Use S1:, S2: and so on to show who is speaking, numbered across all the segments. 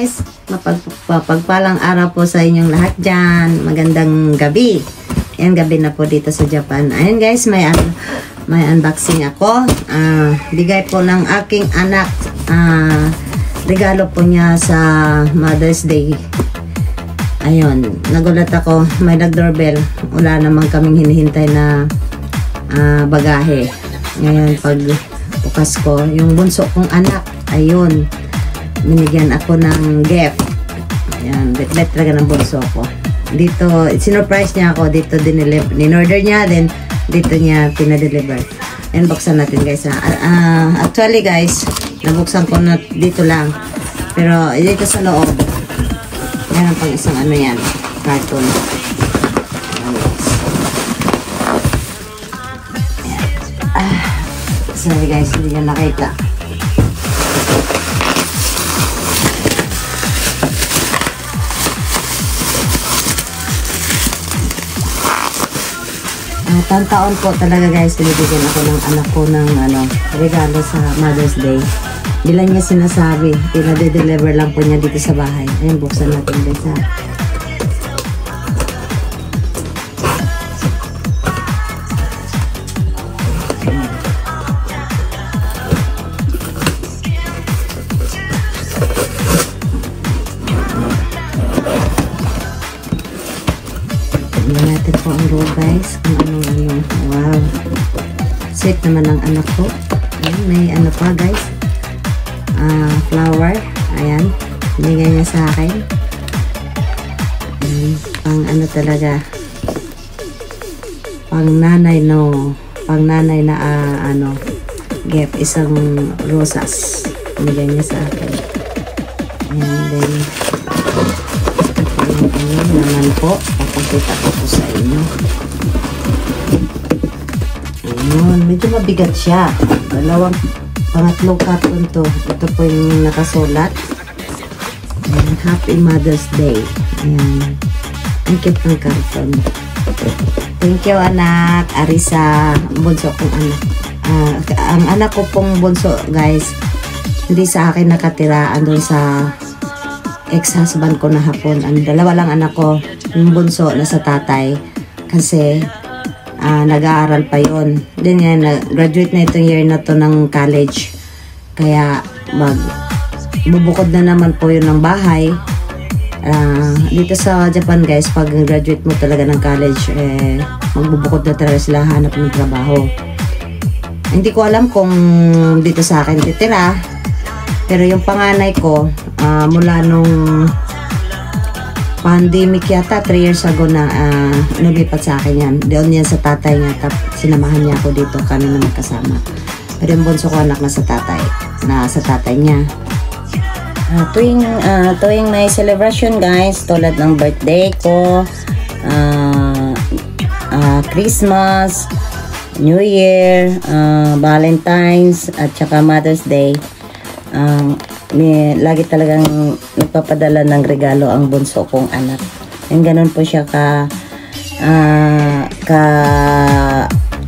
S1: guys, mapagpalang araw po sa inyong lahat dyan. Magandang gabi. Ayan, gabi na po dito sa Japan. Ayan guys, may unboxing ako. Bigay po ng aking anak. Regalo po niya sa Mother's Day. Ayun, nagulat ako. May nag-doorbell. Wala naman kaming hinihintay na bagahe. Ngayon, pag bukas ko, yung bunso kong anak, ayun, binigyan ako ng gift. Ayan, bet talaga ng bunso ko. Dito, sinurprise niya ako. Dito in-order niya, then dito niya pinadeliver. Ayan, buksan natin guys. Actually guys, nabuksan ko na dito lang. Pero dito sa loob, yan ang pang isang ano yan, carton. Sorry guys, hindi nyo nakita. Taon po talaga guys, binibigyan ako ng anak ko ng regalo sa Mother's Day. Bilang niya sinasabi, pinade-deliver lang po niya dito sa bahay. Ayan, buksan natin guys ha. Tignan natin po ang roll guys, kung ano. Wow, sweet naman ang anak ko. Ayan, may ano pa guys, flower. Ayan, binigay niya sa akin. Pang ano talaga, pang nanay na gift, isang rosas binigay niya sa akin. And then ayun naman po, papakita ko po sa inyo. Ayun, medyo mabigat siya. Pangatlong carton to. Ito po yung nakasulat. Ayan, Happy Mother's Day. Ayan, ang cute ng carton. Thank you anak, Arisa, bunso kong anak. Ang anak ko pong bunso guys, hindi sa akin nakatira, andun sa ex-husband ko na hapon. Dalawa lang anak ko, yung bunso nasa tatay kasi nag-aaral pa yon. Then yan, graduate na itong year na to ng college, kaya bubukod na naman po yun ng bahay. Dito sa Japan guys, pag graduate mo talaga ng college, magbubukod na talaga sila, hanap ng trabaho. Hindi ko alam kung dito sa akin titira, pero yung panganay ko, mula nung pandemic yata, 3 years ago na lumipat sa akin yan. Doon yan sa tatay niya, sinamahan niya ako dito, kami na magkasama. Pero yung bunso ko anak na sa tatay niya. Tuwing may celebration guys, tulad ng birthday ko, Christmas, New Year, Valentine's, at saka Mother's Day, lagi talagang nagpapadala ng regalo ang bunso kong anak. And ganun po siya ka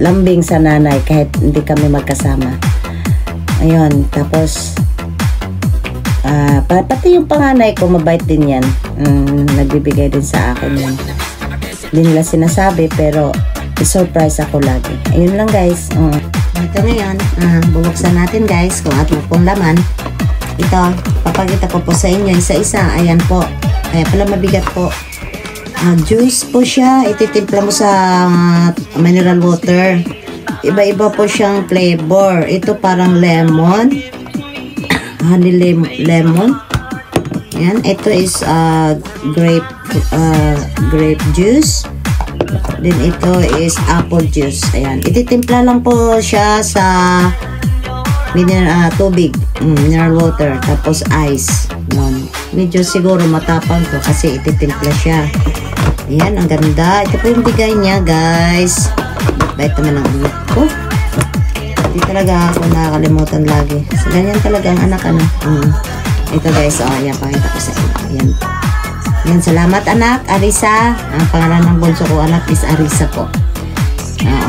S1: lambing sa nanay kahit hindi kami magkasama. Ayun, tapos pati yung panganay ko, mabait din yan. Nagbibigay din sa akin yan. Hindi nila sinasabi, pero surprise ako lagi. Ayun lang guys. Ito ngayon, bubuksan natin guys kung ano pong laman. Ito, papakita ko po sa inyo isa-isa. Ayan po. Kaya pala mabigat po. Juice po siya. Ititimpla mo sa mineral water. Iba-iba po siyang flavor. Ito parang lemon. Honey lemon. Ayan. Ito is grape juice. Then ito is apple juice. Ayan. Ititimpla lang po siya sa tubig, mineral water, tapos ice. Medyo siguro matapang to kasi ititimpla siya. Ayan, ang ganda. Ito po yung bigay niya guys. Bait naman ang anak ko. Hindi talaga ako nakakalimutan lagi. So, ganyan talaga ang anak. Ito guys, ayan, pakita ko sa inyo. Ayan. Ayan, salamat anak, Arisa. Ang pangalan ng bunso ko anak is Arisa po.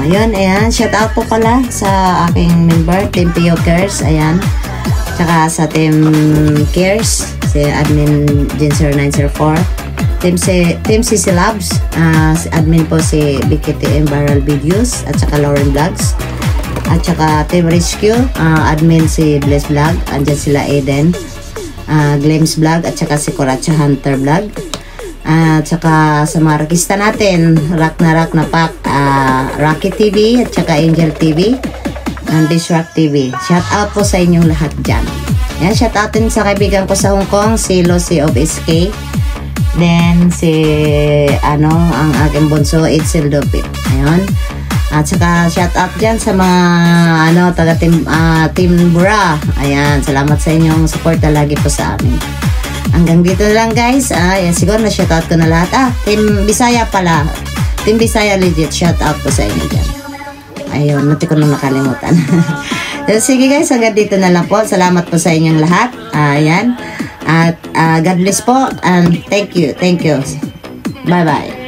S1: Ayun, ayan. Shout out po pala sa aking member, Team Piyokers. Ayan. Tsaka sa Team Cares, si Admin Jin0904. Team CC Labs, si admin po si BKTM Viral Videos at saka Lauren Vlogs. At saka Team Rescue, admin si Bless Vlog. Andyan sila Aiden, Glems Vlog at saka si Coracha Hunter Vlog. At saka sa mga rakista natin, Rock na Pack, Rocky TV at saka Angel TV and Disrock TV. Shout out po sa inyong lahat dyan. Yan, shout out din sa kaibigan ko sa Hong Kong, si Lucy of SK. Then si ang aking bunso, Itzel Dupit. Ayun. At saka shout out dyan sa mga taga Team Bura. Ayan, salamat sa inyong suporta lagi po sa amin. Hanggang dito na lang guys. Ayan, siguro na shout out ko na lahat. Team Bisaya pala. Team Bisaya legit, shout out po sa inyo dyan. Ayun, nati ko na nakalimutan. Sige guys, hanggang dito na lang po. Salamat po sa inyong lahat. Ayan. At God bless po and thank you. Bye bye.